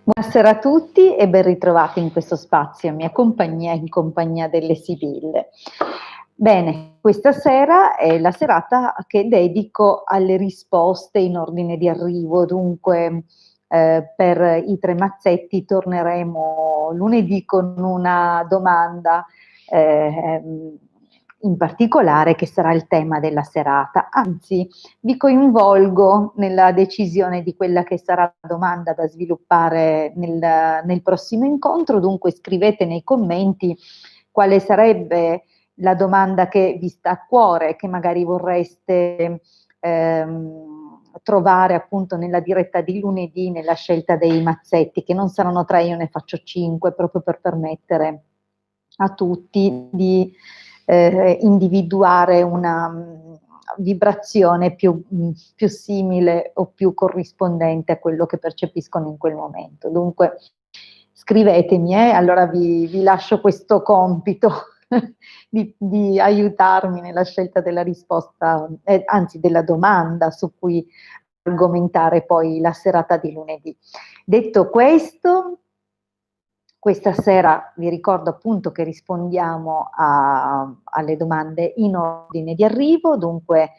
Buonasera a tutti e ben ritrovati in questo spazio a mia compagnia, in compagnia delle Sibille. Bene, questa sera è la serata che dedico alle risposte in ordine di arrivo, dunque per i tre mazzetti torneremo lunedì con una domanda in particolare che sarà il tema della serata, anzi vi coinvolgo nella decisione di quella che sarà la domanda da sviluppare nel prossimo incontro, dunque scrivete nei commenti quale sarebbe la domanda che vi sta a cuore, che magari vorreste trovare appunto nella diretta di lunedì, nella scelta dei mazzetti, che non saranno tre, io ne faccio 5, proprio per permettere a tutti di individuare una vibrazione più simile o più corrispondente a quello che percepiscono in quel momento. Dunque scrivetemi, allora vi lascio questo compito di aiutarmi nella scelta della risposta, anzi della domanda su cui argomentare poi la serata di lunedì. Detto questo, questa sera vi ricordo appunto che rispondiamo alle domande in ordine di arrivo, dunque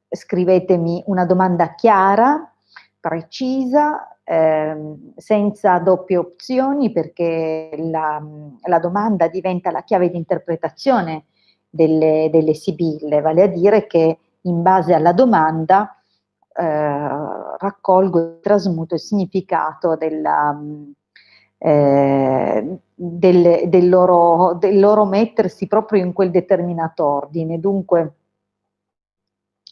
scrivetemi una domanda chiara, precisa, senza doppie opzioni, perché la domanda diventa la chiave di interpretazione delle Sibille, vale a dire che in base alla domanda raccolgo e trasmuto il significato del loro mettersi proprio in quel determinato ordine. Dunque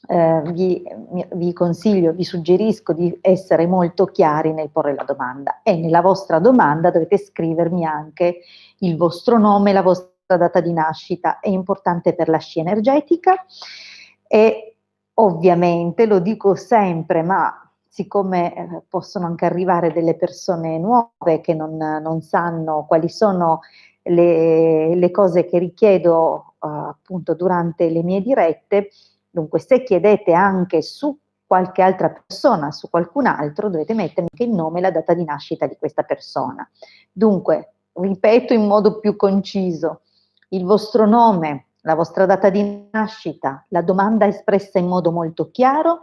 vi consiglio, vi suggerisco di essere molto chiari nel porre la domanda, e nella vostra domanda dovete scrivermi anche il vostro nome, la vostra data di nascita, è importante per la scia energetica. E ovviamente lo dico sempre, ma siccome possono anche arrivare delle persone nuove che non sanno quali sono le cose che richiedo appunto durante le mie dirette, dunque se chiedete anche su qualche altra persona, su qualcun altro, dovete mettermi anche il nome e la data di nascita di questa persona. Dunque, ripeto in modo più conciso, il vostro nome, la vostra data di nascita, la domanda espressa in modo molto chiaro,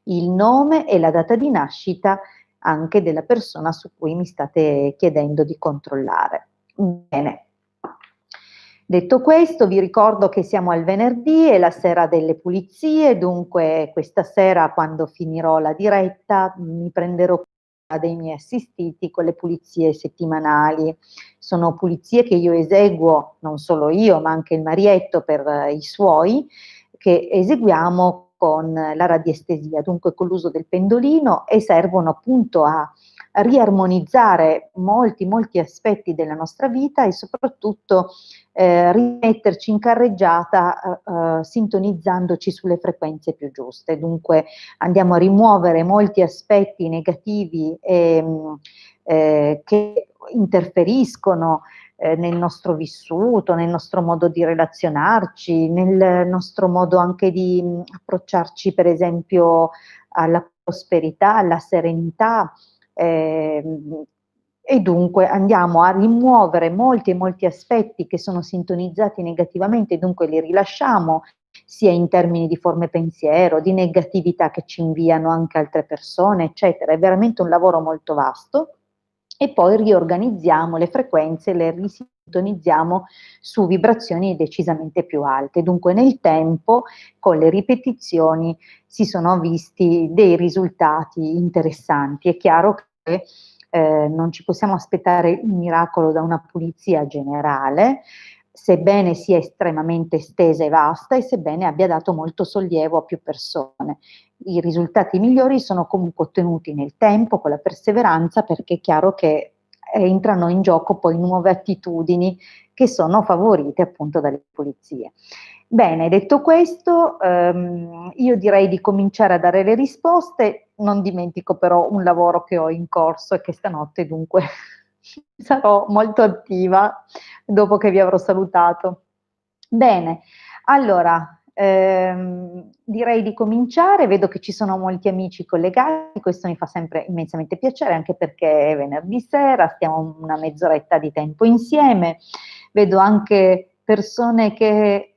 il nome e la data di nascita anche della persona su cui mi state chiedendo di controllare. Bene. Detto questo, vi ricordo che siamo al venerdì, è la sera delle pulizie, dunque questa sera, quando finirò la diretta, mi prenderò cura dei miei assistiti con le pulizie settimanali. Sono pulizie che io eseguo, non solo io, ma anche il Marietto per i suoi, che eseguiamo con la radiestesia, dunque con l'uso del pendolino, e servono appunto a riarmonizzare molti aspetti della nostra vita e soprattutto rimetterci in carreggiata sintonizzandoci sulle frequenze più giuste. Dunque andiamo a rimuovere molti aspetti negativi che interferiscono nel nostro vissuto, nel nostro modo di relazionarci, nel nostro modo anche di approcciarci per esempio alla prosperità, alla serenità, e dunque andiamo a rimuovere molti aspetti che sono sintonizzati negativamente, dunque li rilasciamo sia in termini di forme pensiero, di negatività che ci inviano anche altre persone, eccetera. È veramente un lavoro molto vasto. E poi riorganizziamo le frequenze, le risintonizziamo su vibrazioni decisamente più alte. Dunque nel tempo, con le ripetizioni, si sono visti dei risultati interessanti. È chiaro che non ci possiamo aspettare il miracolo da una pulizia generale, sebbene sia estremamente estesa e vasta e sebbene abbia dato molto sollievo a più persone. I risultati migliori sono comunque ottenuti nel tempo, con la perseveranza, perché è chiaro che entrano in gioco poi nuove attitudini che sono favorite appunto dalle pulizie. Bene, detto questo, io direi di cominciare a dare le risposte. Non dimentico però un lavoro che ho in corso e che stanotte dunque sarò molto attiva dopo che vi avrò salutato. Bene, allora Direi di cominciare, vedo che ci sono molti amici collegati, questo mi fa sempre immensamente piacere, anche perché è venerdì sera, stiamo una mezz'oretta di tempo insieme, vedo anche persone che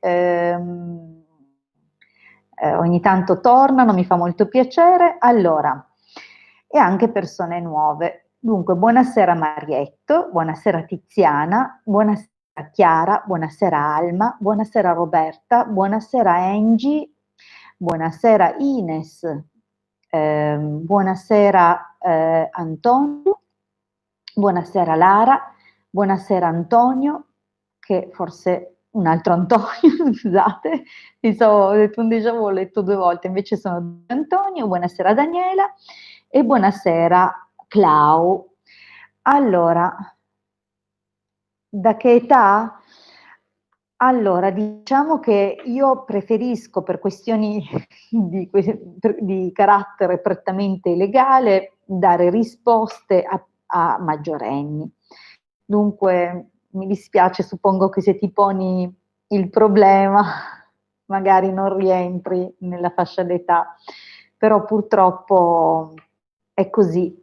ogni tanto tornano, mi fa molto piacere. Allora, e anche persone nuove. Dunque, buonasera Marietto, buonasera Tiziana, buonasera Chiara, buonasera Alma, buonasera Roberta, buonasera Angie, buonasera Ines, buonasera Antonio, buonasera Lara, buonasera Antonio, che forse un altro Antonio, scusate, ho detto un déjà vu, ho letto due volte, invece sono due Antonio, buonasera Daniela e buonasera Clau. Allora, da che età? Allora, diciamo che io preferisco per questioni di carattere prettamente legale dare risposte a maggiorenni. Dunque, mi dispiace, suppongo che se ti poni il problema magari non rientri nella fascia d'età, però purtroppo è così.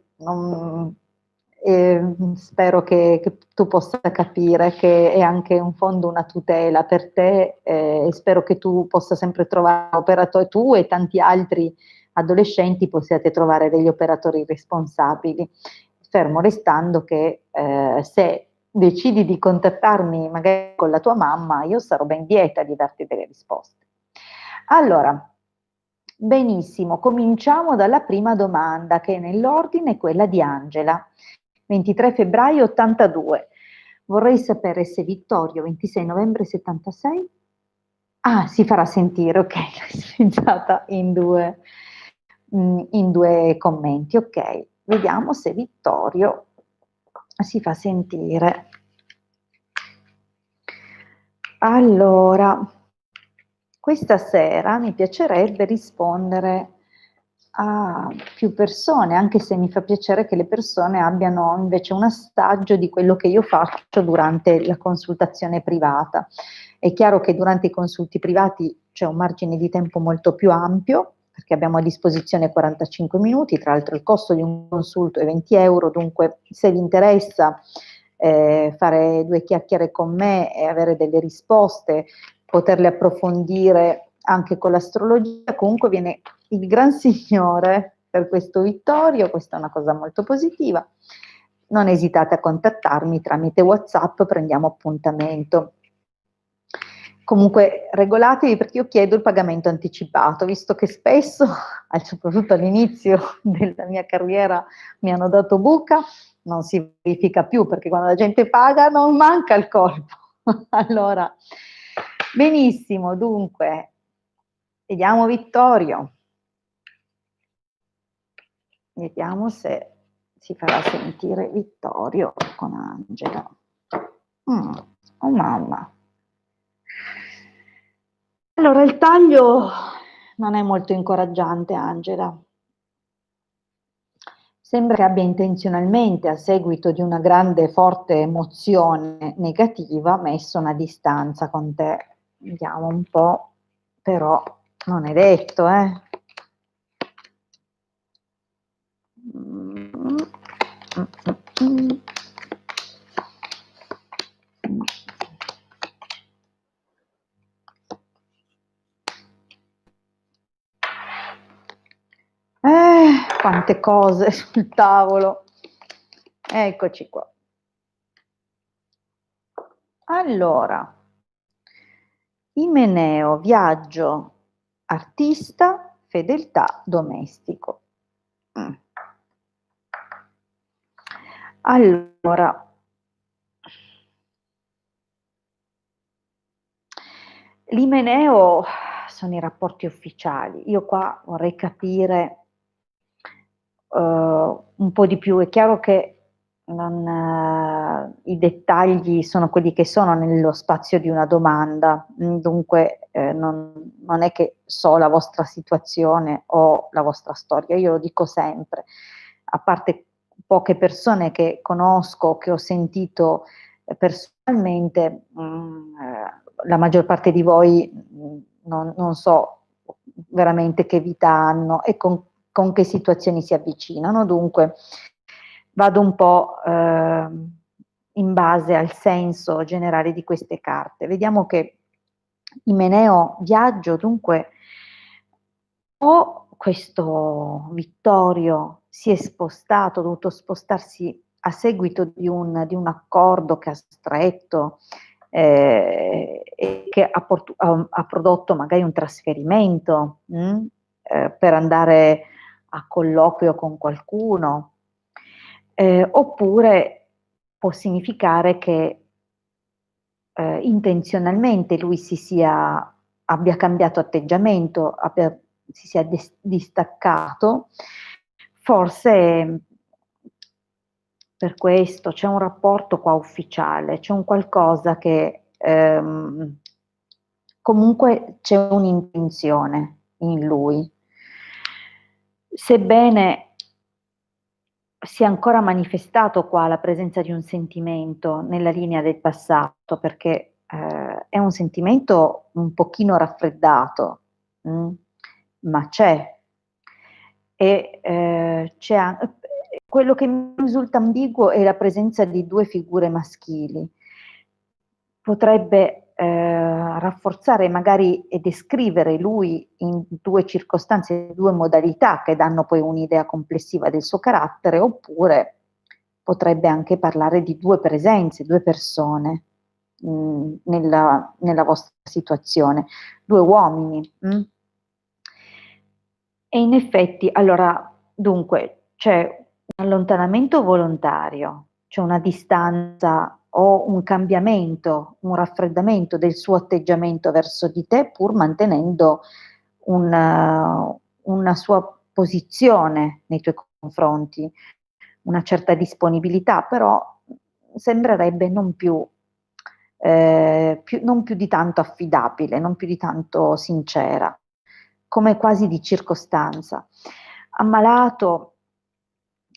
Spero che tu possa capire che è anche in fondo una tutela per te e spero che tu possa sempre trovare operatori, tu e tanti altri adolescenti possiate trovare degli operatori responsabili, fermo restando che se decidi di contattarmi magari con la tua mamma, io sarò ben lieta di darti delle risposte. Allora, benissimo, cominciamo dalla prima domanda che è nell'ordine, quella di Angela. 23 febbraio 82. Vorrei sapere se Vittorio 26 novembre 76. Ah, si farà sentire, ok, l'ho sfidata in due commenti, ok. Vediamo se Vittorio si fa sentire. Allora, questa sera mi piacerebbe rispondere a più persone, anche se mi fa piacere che le persone abbiano invece un assaggio di quello che io faccio durante la consultazione privata. È chiaro che durante i consulti privati c'è un margine di tempo molto più ampio, perché abbiamo a disposizione 45 minuti, tra l'altro il costo di un consulto è 20 euro, dunque se vi interessa fare due chiacchiere con me e avere delle risposte, poterle approfondire anche con l'astrologia, comunque viene il gran signore per questo Vittorio, questa è una cosa molto positiva. Non esitate a contattarmi tramite WhatsApp, prendiamo appuntamento. Comunque regolatevi perché io chiedo il pagamento anticipato, visto che spesso, soprattutto all'inizio della mia carriera, mi hanno dato buca, non si verifica più perché quando la gente paga non manca il colpo. Allora, benissimo, dunque, vediamo Vittorio. Vediamo se si farà sentire Vittorio con Angela. Oh mamma. Allora, il taglio non è molto incoraggiante, Angela. Sembra che abbia intenzionalmente, a seguito di una grande, forte emozione negativa, messo una distanza con te. Vediamo un po', però non è detto, eh. Quante cose sul tavolo. Eccoci qua. Allora, Imeneo, viaggio, artista, fedeltà, domestico. Allora, l'Imeneo sono i rapporti ufficiali. Io qua vorrei capire un po' di più. È chiaro che i dettagli sono quelli che sono nello spazio di una domanda, dunque non è che so la vostra situazione o la vostra storia, io lo dico sempre, a parte poche persone che conosco, che ho sentito personalmente, la maggior parte di voi non so veramente che vita hanno e con che situazioni si avvicinano. Dunque vado un po' in base al senso generale di queste carte. Vediamo che Imeneo Viaggio, dunque, o questo Vittorio si è spostato, ha dovuto spostarsi a seguito di un accordo che ha stretto e che ha prodotto magari un trasferimento per andare a colloquio con qualcuno, oppure può significare che intenzionalmente lui abbia cambiato atteggiamento, si sia distaccato, forse per questo c'è un rapporto qua ufficiale, c'è un qualcosa che comunque c'è un'intenzione in lui. Sebbene si è ancora manifestato qua la presenza di un sentimento nella linea del passato, perché è un sentimento un pochino raffreddato, ma c'è. E quello che mi risulta ambiguo è la presenza di due figure maschili. Potrebbe rafforzare magari e descrivere lui in due circostanze, due modalità che danno poi un'idea complessiva del suo carattere, oppure potrebbe anche parlare di due presenze, due persone nella vostra situazione, due uomini. E in effetti, allora, dunque, c'è un allontanamento volontario, c'è una distanza o un cambiamento, un raffreddamento del suo atteggiamento verso di te, pur mantenendo una sua posizione nei tuoi confronti, una certa disponibilità, però sembrerebbe non più di tanto affidabile, non più di tanto sincera, come quasi di circostanza. Ammalato,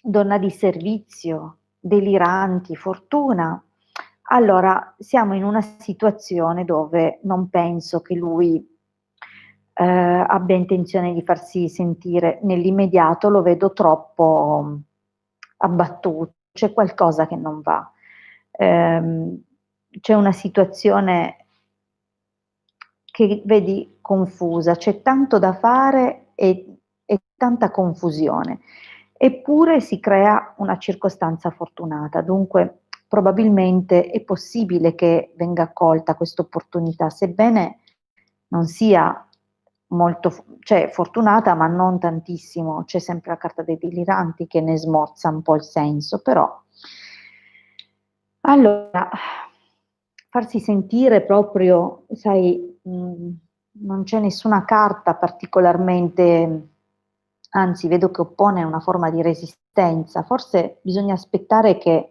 donna di servizio, deliranti, fortuna. Allora, siamo in una situazione dove non penso che lui abbia intenzione di farsi sentire nell'immediato, lo vedo troppo abbattuto, c'è qualcosa che non va. C'è una situazione che vedi confusa, c'è tanto da fare e tanta confusione, eppure si crea una circostanza fortunata, dunque probabilmente è possibile che venga colta questa opportunità, sebbene non sia molto, cioè fortunata ma non tantissimo, c'è sempre la carta dei deliranti che ne smorza un po' il senso, però allora farsi sentire proprio, sai, non c'è nessuna carta particolarmente, anzi vedo che oppone una forma di resistenza, forse bisogna aspettare che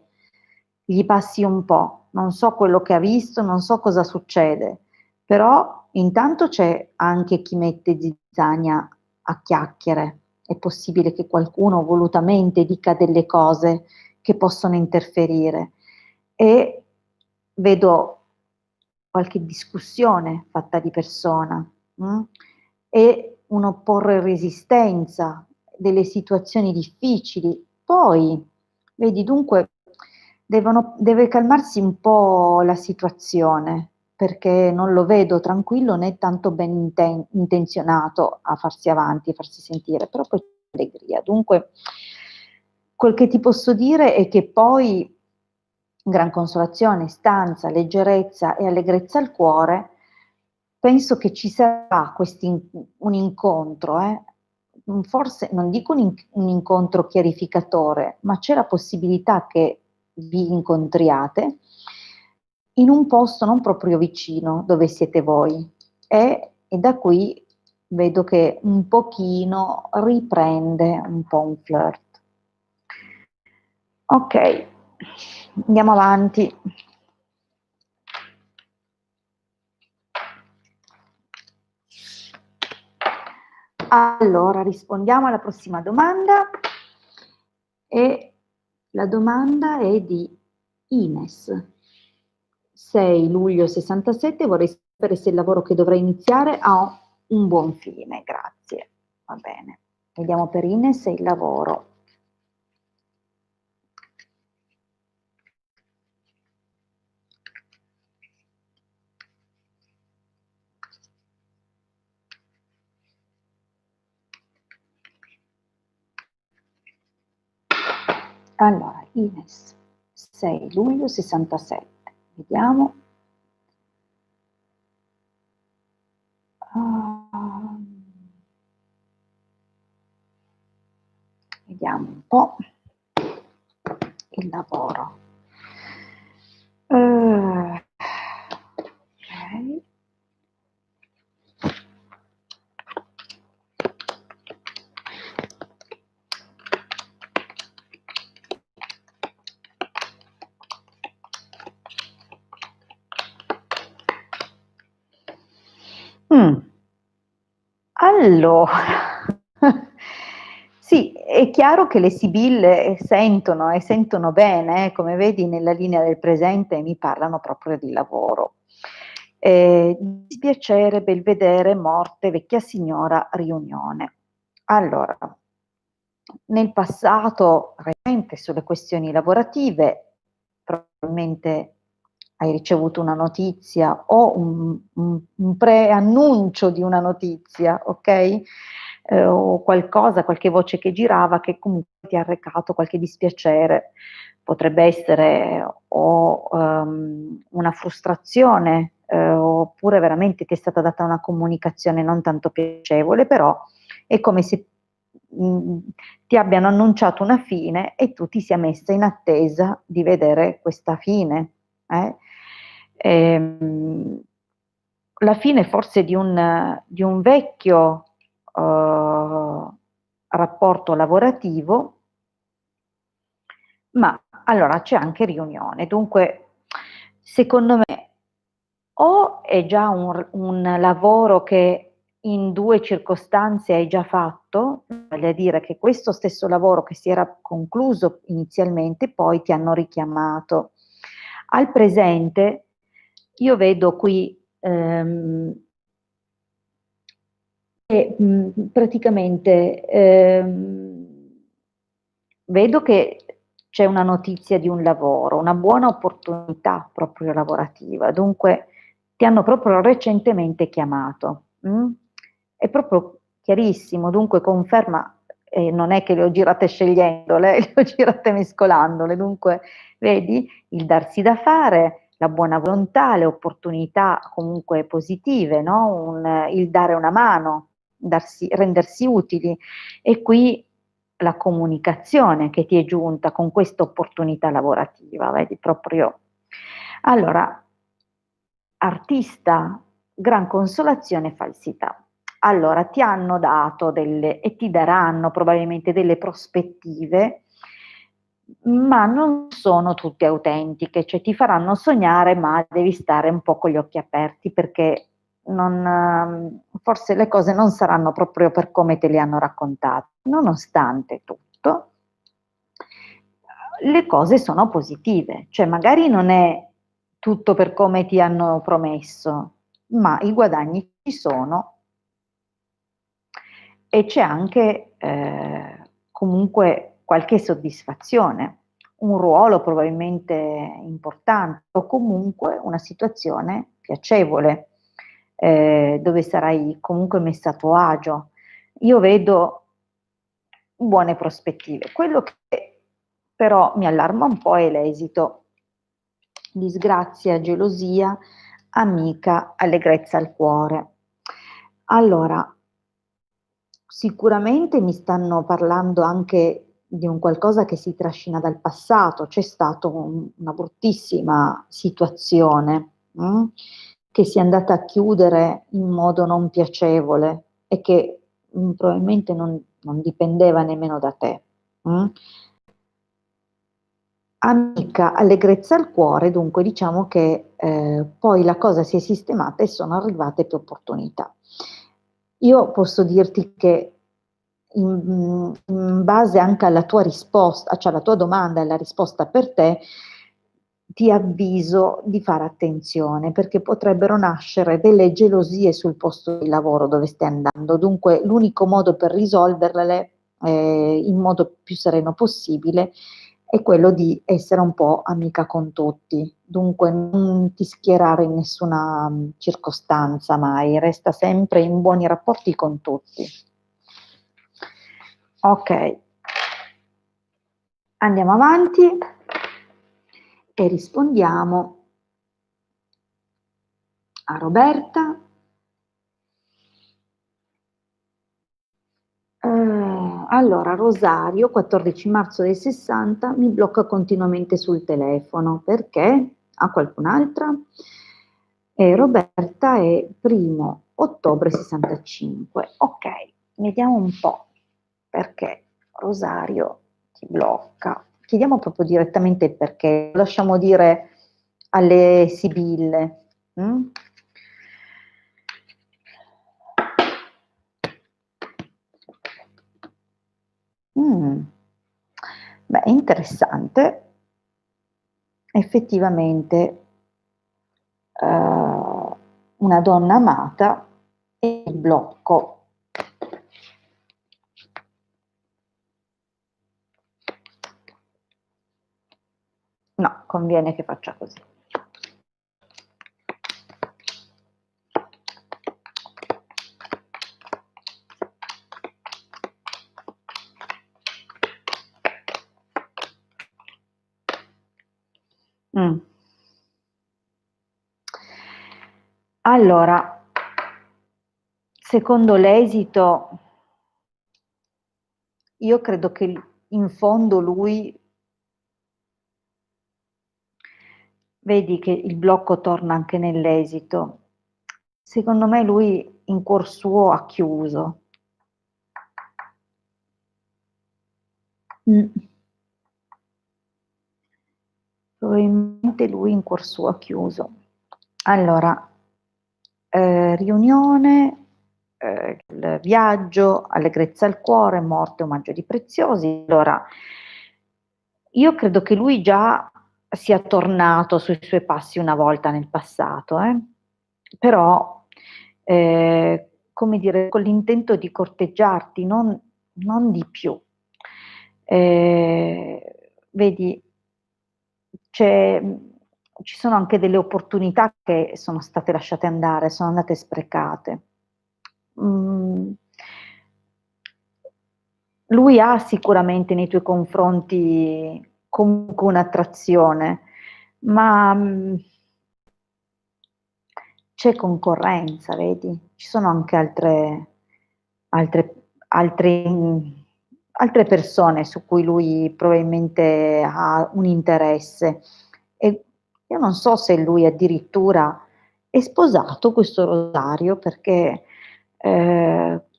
gli passi un po', non so quello che ha visto, non so cosa succede, però intanto c'è anche chi mette zizzania a chiacchiere, è possibile che qualcuno volutamente dica delle cose che possono interferire e vedo qualche discussione fatta di persona e un opporre resistenza, delle situazioni difficili. Poi, vedi, dunque deve calmarsi un po' la situazione, perché non lo vedo tranquillo né tanto ben intenzionato a farsi avanti, a farsi sentire, però poi c'è allegria. Dunque, quel che ti posso dire è che poi gran consolazione, stanza, leggerezza e allegrezza al cuore, penso che ci sarà un incontro, forse non dico un incontro chiarificatore, ma c'è la possibilità che vi incontriate in un posto non proprio vicino dove siete voi e da qui vedo che un pochino riprende un po' un flirt. Ok, andiamo avanti. Allora, rispondiamo alla prossima domanda e la domanda è di Ines. 6 luglio 67, vorrei sapere se il lavoro che dovrei iniziare ha un buon fine, grazie. Va bene. Vediamo per Ines il lavoro. Allora, Ines, 6 luglio 67, vediamo. Vediamo un po' il lavoro. Ok. Allora, sì, è chiaro che le sibille sentono e sentono bene, come vedi nella linea del presente mi parlano proprio di lavoro. Dispiacere, belvedere, morte, vecchia signora, riunione. Allora, nel passato, recente, sulle questioni lavorative, probabilmente hai ricevuto una notizia o un preannuncio di una notizia, ok? O qualcosa, qualche voce che girava che comunque ti ha arrecato qualche dispiacere. Potrebbe essere o una frustrazione, oppure veramente ti è stata data una comunicazione non tanto piacevole, però è come se ti abbiano annunciato una fine e tu ti sia messa in attesa di vedere questa fine. La fine forse di un vecchio rapporto lavorativo, ma allora c'è anche riunione, dunque secondo me o è già un lavoro che in 2 circostanze hai già fatto, vale a dire che questo stesso lavoro che si era concluso inizialmente, poi ti hanno richiamato. Al presente io vedo qui che praticamente vedo che c'è una notizia di un lavoro, una buona opportunità proprio lavorativa, dunque ti hanno proprio recentemente chiamato. È proprio chiarissimo, dunque conferma, non è che le ho girate scegliendole, le ho girate mescolandole, dunque vedi il darsi da fare, la buona volontà, le opportunità comunque positive, no? Il dare una mano, rendersi utili, e qui la comunicazione che ti è giunta con questa opportunità lavorativa, vedi proprio. Allora, artista, gran consolazione e falsità. Allora, ti hanno dato delle, e ti daranno probabilmente delle prospettive, ma non sono tutte autentiche, cioè ti faranno sognare, ma devi stare un po' con gli occhi aperti perché forse le cose non saranno proprio per come te le hanno raccontate. Nonostante tutto, le cose sono positive, cioè magari non è tutto per come ti hanno promesso, ma i guadagni ci sono e c'è anche comunque qualche soddisfazione, un ruolo probabilmente importante o comunque una situazione piacevole, dove sarai comunque messa a tuo agio. Io vedo buone prospettive. Quello che però mi allarma un po' è l'esito. Disgrazia, gelosia, amica, allegrezza al cuore. Allora, sicuramente mi stanno parlando anche di un qualcosa che si trascina dal passato, c'è stata una bruttissima situazione che si è andata a chiudere in modo non piacevole e che probabilmente non dipendeva nemmeno da te. Amica, allegrezza al cuore, dunque diciamo che poi la cosa si è sistemata e sono arrivate più opportunità. Io posso dirti che in base anche alla tua risposta, cioè alla tua domanda e alla risposta per te, ti avviso di fare attenzione perché potrebbero nascere delle gelosie sul posto di lavoro dove stai andando. Dunque, l'unico modo per risolverle in modo più sereno possibile è quello di essere un po' amica con tutti. Dunque, non ti schierare in nessuna circostanza mai, resta sempre in buoni rapporti con tutti. Ok, andiamo avanti e rispondiamo a Roberta. Allora, Rosario, 14 marzo del 60, mi blocca continuamente sul telefono. Perché? A qualcun'altra? E Roberta è 1° ottobre 65. Ok, vediamo un po' perché Rosario ti blocca. Chiediamo proprio direttamente il perché, lo lasciamo dire alle sibille. Mm? Mm. Beh, interessante. Effettivamente una donna amata e il blocco. No, conviene che faccia così. Mm. Allora, secondo l'esito, io credo che in fondo lui, vedi che il blocco torna anche nell'esito, secondo me lui in cuor suo ha chiuso. Mm. Probabilmente lui in cuor suo ha chiuso. Allora, riunione, il viaggio, allegrezza al cuore, morte, omaggio di preziosi. Allora, io credo che lui già sia tornato sui suoi passi una volta nel passato, però, come dire, con l'intento di corteggiarti, non di più. Vedi, c'è, ci sono anche delle opportunità che sono state lasciate andare, sono andate sprecate. Mm, lui ha sicuramente nei tuoi confronti comunque un'attrazione, ma c'è concorrenza, vedi? Ci sono anche altre persone su cui lui probabilmente ha un interesse. E io non so se lui addirittura è sposato questo Rosario, perché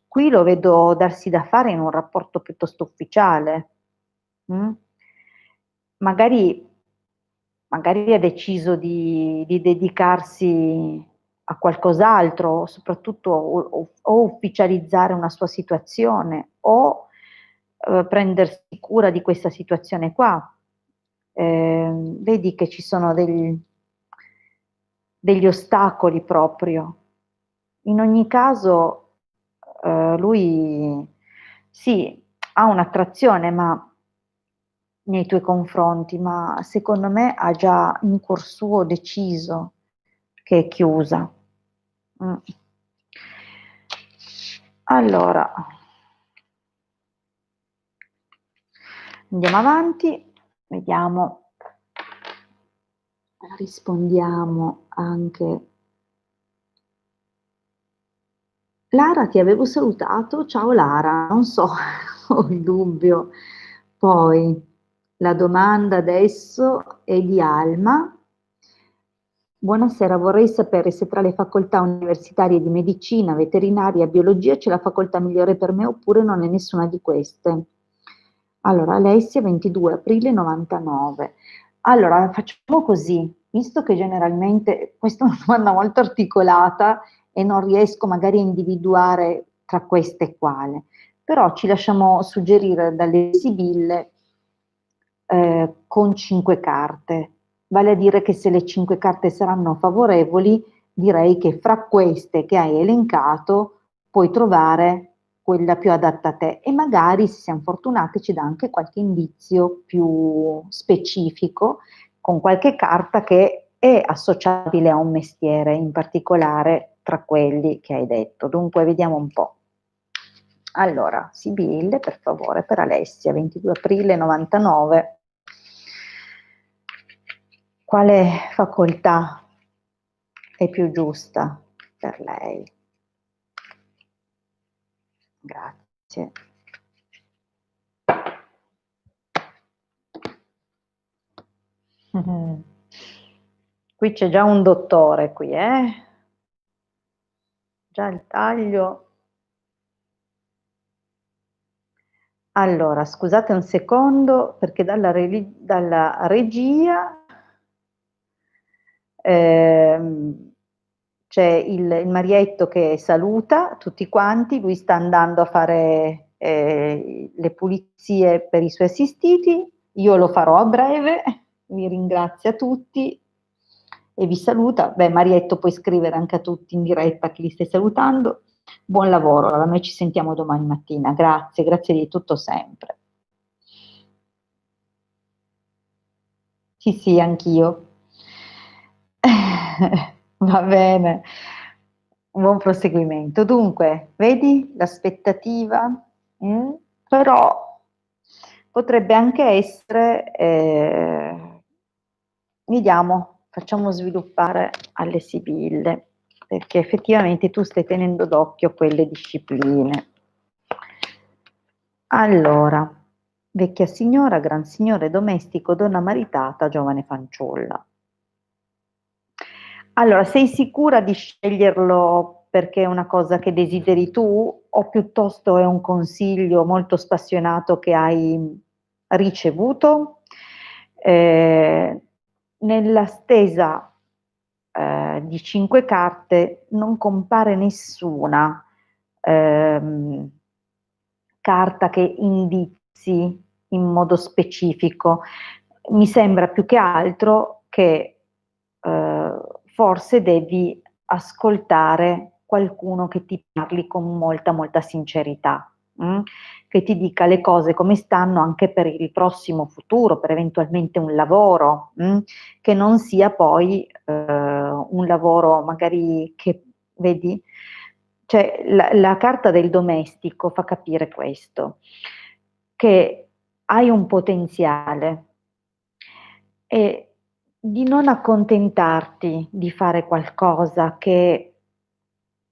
qui lo vedo darsi da fare in un rapporto piuttosto ufficiale. Mm? Magari, magari ha deciso di dedicarsi a qualcos'altro, soprattutto o ufficializzare una sua situazione o prendersi cura di questa situazione qua. Vedi che ci sono degli ostacoli proprio. In ogni caso, lui sì, ha un'attrazione, ma nei tuoi confronti, ma secondo me ha già in cuor suo deciso che è chiusa. Mm. Allora, andiamo avanti, vediamo, rispondiamo anche. Lara, ti avevo salutato, ciao Lara, non so, ho il dubbio. Poi la domanda adesso è di Alma. Buonasera, vorrei sapere se tra le facoltà universitarie di medicina, veterinaria e biologia c'è la facoltà migliore per me oppure non è nessuna di queste. Allora, Alessia, 22 aprile 99. Allora, facciamo così, visto che generalmente questa è una domanda molto articolata e non riesco magari a individuare tra queste quale, però ci lasciamo suggerire dalle sibille con 5 carte. vale a dire che se le 5 carte saranno favorevoli, direi che fra queste che hai elencato puoi trovare quella più adatta a te e magari, se siamo fortunati, ci dà anche qualche indizio più specifico con qualche carta che è associabile a un mestiere, in particolare tra quelli che hai detto. Dunque, vediamo un po'. Allora, Sibille, per favore, per Alessia, 22 aprile 99. Quale facoltà è più giusta per lei? Grazie. Mhm. Qui c'è già un dottore qui, eh? Già il taglio. Allora, scusate un secondo, perché dalla regia c'è il Marietto che saluta tutti quanti, lui sta andando a fare le pulizie per i suoi assistiti, io lo farò a breve, vi ringrazio a tutti e vi saluta. Beh, Marietto, puoi scrivere anche a tutti in diretta che li stai salutando. Buon lavoro, allora noi ci sentiamo domani mattina, grazie, grazie di tutto sempre. Sì, sì, anch'io. Va bene, buon proseguimento. Dunque, vedi l'aspettativa? Mm? Però potrebbe anche essere, vediamo, facciamo sviluppare alle Sibille, perché effettivamente tu stai tenendo d'occhio quelle discipline. Allora, vecchia signora, gran signore, domestico, donna maritata, giovane fanciulla. Allora, sei sicura di sceglierlo perché è una cosa che desideri tu o piuttosto è un consiglio molto spassionato che hai ricevuto? Nella stesa di 5 carte non compare nessuna ehm, carta che indizi in modo specifico. Mi sembra più che altro che forse devi ascoltare qualcuno che ti parli con molta, molta sincerità, che ti dica le cose come stanno anche per il prossimo futuro, per eventualmente un lavoro, che non sia poi un lavoro magari che, vedi, cioè la carta del domestico fa capire questo, che hai un potenziale e di non accontentarti di fare qualcosa che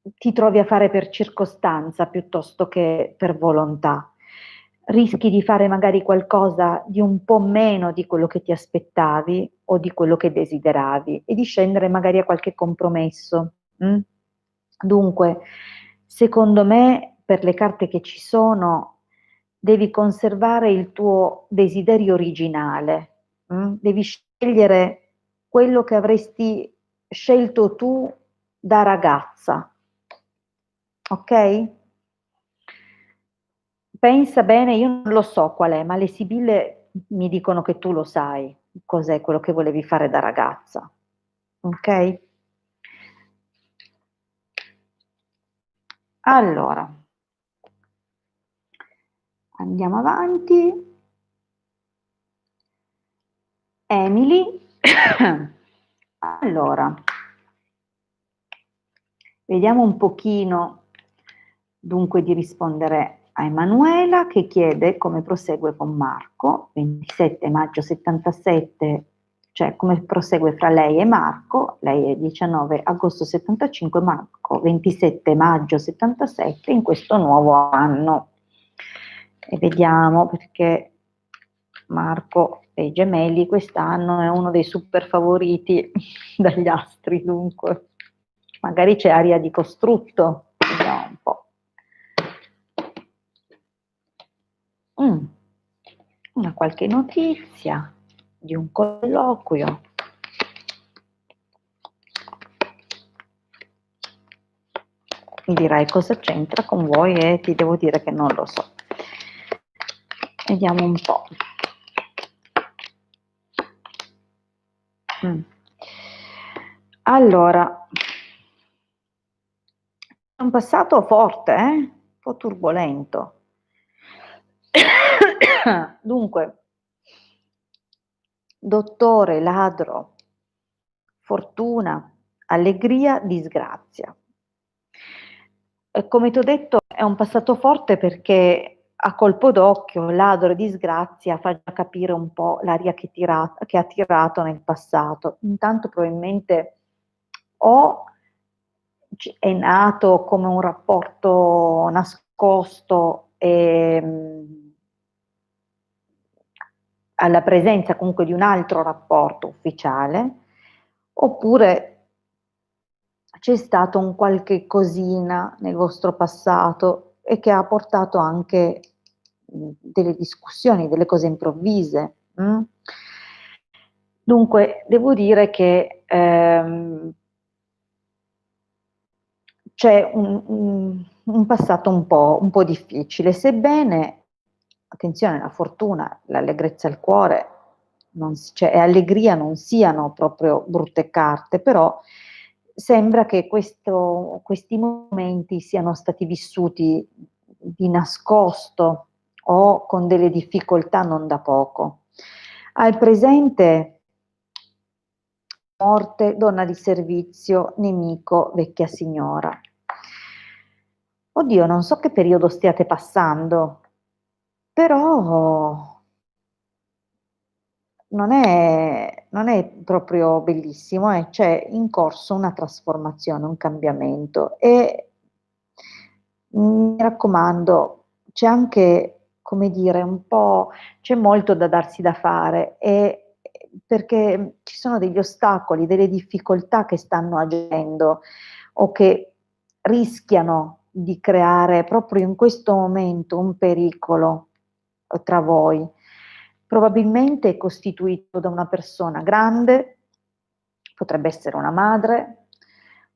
ti trovi a fare per circostanza piuttosto che per volontà. Rischi di fare magari qualcosa di un po' meno di quello che ti aspettavi o di quello che desideravi e di scendere magari a qualche compromesso. Dunque, secondo me, per le carte che ci sono, devi conservare il tuo desiderio originale, devi scegliere quello che avresti scelto tu da ragazza, ok? Pensa bene, io non lo so qual è, ma le Sibille mi dicono che tu lo sai, cos'è quello che volevi fare da ragazza, ok? Allora, andiamo avanti. Emily, allora, vediamo un pochino dunque di rispondere a Emanuela che chiede come prosegue con Marco, 27 maggio 77, cioè come prosegue fra lei e Marco, lei è 19 agosto 75, Marco 27 maggio 77 in questo nuovo anno. E vediamo perché Marco e i gemelli quest'anno è uno dei super favoriti dagli astri, dunque magari c'è aria di costrutto, vediamo un po'. Una qualche notizia di un colloquio. Mi dirai cosa c'entra con voi e ti devo dire che non lo so. Vediamo un po'. Mm. Allora, è un passato forte, un po' turbolento. Dunque, dottore, ladro, fortuna, allegria, disgrazia. Come ti ho detto, è un passato forte perché a colpo d'occhio, ladro e disgrazia fa già capire un po' l'aria che ha tirato nel passato. Intanto probabilmente o è nato come un rapporto nascosto e alla presenza comunque di un altro rapporto ufficiale, oppure c'è stato un qualche cosina nel vostro passato e che ha portato anche delle discussioni, delle cose improvvise. Dunque, devo dire che c'è un passato un po' difficile, sebbene, attenzione, la fortuna, l'allegrezza al cuore cioè, e allegria non siano proprio brutte carte, però sembra che questi momenti siano stati vissuti di nascosto o con delle difficoltà non da poco. Al presente, morte, donna di servizio, nemico, vecchia signora. Oddio, non so che periodo stiate passando, però non è proprio bellissimo, c'è in corso una trasformazione, un cambiamento e mi raccomando, c'è anche, come dire, un po', c'è molto da darsi da fare perché ci sono degli ostacoli, delle difficoltà che stanno agendo o che rischiano di creare proprio in questo momento un pericolo tra voi. Probabilmente è costituito da una persona grande, potrebbe essere una madre,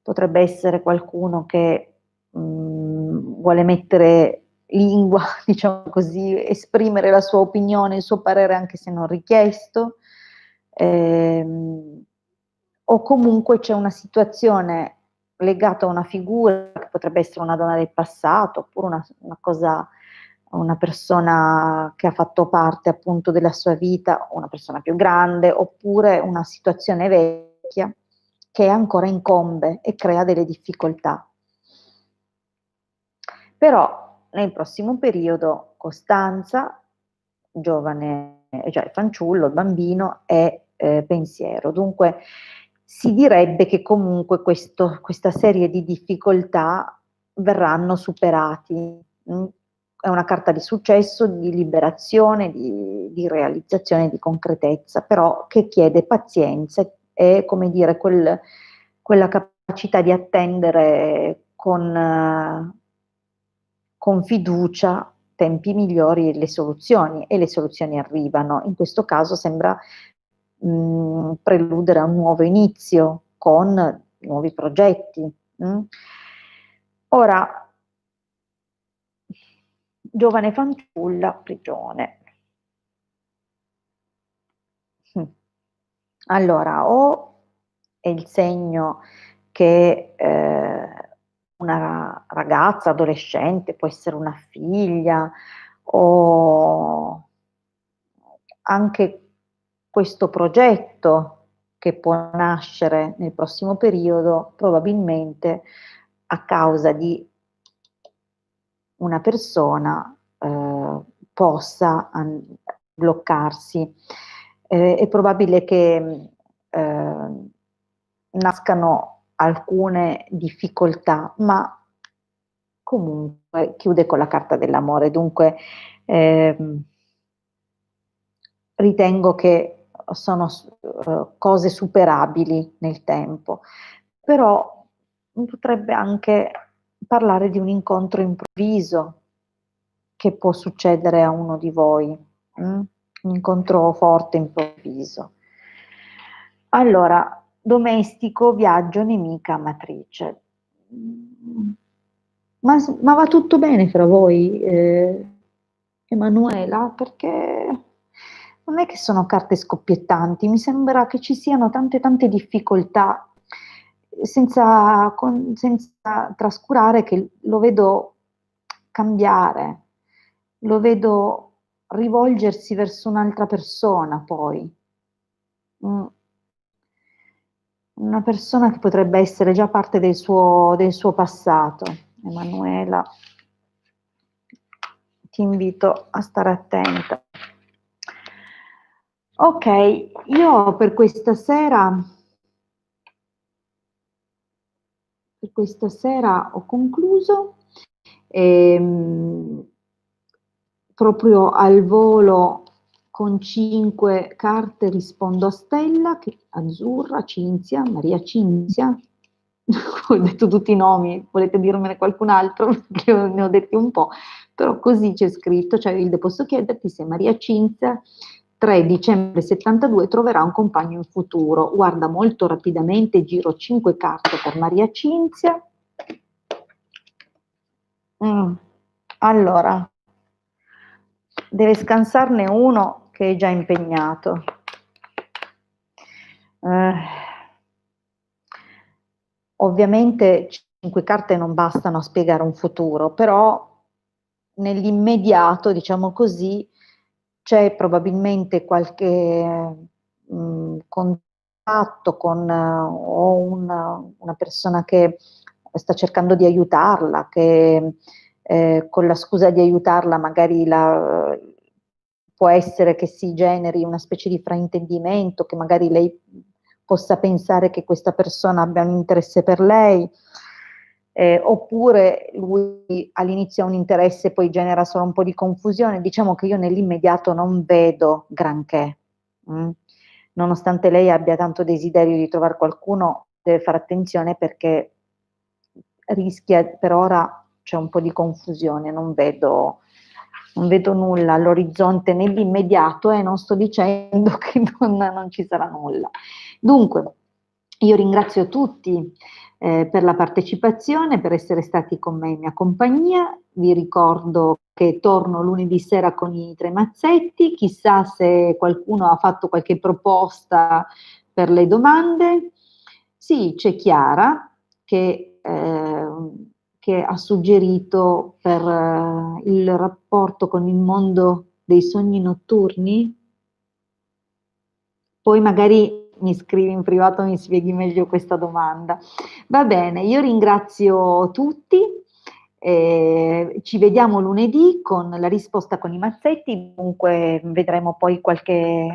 potrebbe essere qualcuno che vuole mettere lingua, diciamo così, esprimere la sua opinione, il suo parere anche se non richiesto, o comunque c'è una situazione legata a una figura che potrebbe essere una donna del passato, oppure una persona che ha fatto parte appunto della sua vita, una persona più grande, oppure una situazione vecchia che ancora incombe e crea delle difficoltà. Però nel prossimo periodo Costanza, giovane, cioè il fanciullo, il bambino e pensiero. Dunque si direbbe che comunque questa serie di difficoltà verranno superati. È una carta di successo, di liberazione, di realizzazione, di concretezza, però che chiede pazienza e, come dire, quella capacità di attendere con fiducia tempi migliori e le soluzioni arrivano. In questo caso sembra preludere a un nuovo inizio con nuovi progetti. Ora, giovane fanciulla, prigione. Allora, o è il segno che una ragazza, adolescente, può essere una figlia, o anche questo progetto che può nascere nel prossimo periodo, probabilmente a causa di una persona possa bloccarsi. È probabile che nascano alcune difficoltà, ma comunque chiude con la carta dell'amore. Dunque ehm, ritengo che sono cose superabili nel tempo, però potrebbe anche parlare di un incontro improvviso che può succedere a uno di voi, un incontro forte improvviso. Allora, domestico, viaggio, nemica, matrice. Ma va tutto bene fra voi, Emanuela? Perché non è che sono carte scoppiettanti, mi sembra che ci siano tante difficoltà, senza trascurare che lo vedo cambiare, lo vedo rivolgersi verso un'altra persona poi. Una persona che potrebbe essere già parte del suo passato. Emanuela, ti invito a stare attenta. Ok, io per questa sera ho concluso. Proprio al volo con 5 carte rispondo a Stella, Azzurra, Cinzia, Maria Cinzia. Ho detto tutti i nomi, volete dirmene qualcun altro? Perché ne ho detti un po', però così c'è scritto, cioè Hilde, posso chiederti se Maria Cinzia 3 dicembre 72 troverà un compagno in futuro. Guarda, molto rapidamente giro 5 carte per Maria Cinzia. Allora, deve scansarne uno che è già impegnato. Ovviamente 5 carte non bastano a spiegare un futuro, però nell'immediato, diciamo così, c'è probabilmente qualche contatto con o una persona che sta cercando di aiutarla, che con la scusa di aiutarla magari può essere che si generi una specie di fraintendimento, che magari lei possa pensare che questa persona abbia un interesse per lei, oppure lui all'inizio ha un interesse e poi genera solo un po' di confusione. Diciamo che io nell'immediato non vedo granché. Nonostante lei abbia tanto desiderio di trovare qualcuno, deve fare attenzione perché rischia, per ora c'è un po' di confusione, non vedo nulla all'orizzonte nell'immediato e non sto dicendo che non ci sarà nulla. Dunque, io ringrazio tutti per la partecipazione, per essere stati con me in mia compagnia. Vi ricordo che torno lunedì sera con i 3 mazzetti, chissà se qualcuno ha fatto qualche proposta per le domande. Sì, c'è Chiara che ha suggerito per il rapporto con il mondo dei sogni notturni. Poi magari mi scrivi in privato e mi spieghi meglio questa domanda. Va bene, io ringrazio tutti, ci vediamo lunedì con la risposta con i mazzetti, comunque vedremo poi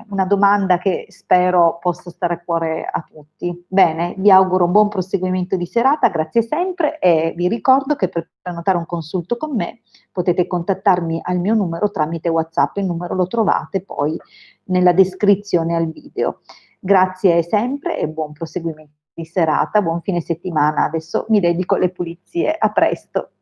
una domanda che spero possa stare a cuore a tutti. Bene, vi auguro un buon proseguimento di serata, grazie sempre e vi ricordo che per prenotare un consulto con me potete contattarmi al mio numero tramite WhatsApp, il numero lo trovate poi nella descrizione al video. Grazie sempre e buon proseguimento di serata, buon fine settimana. Adesso mi dedico alle pulizie. A presto.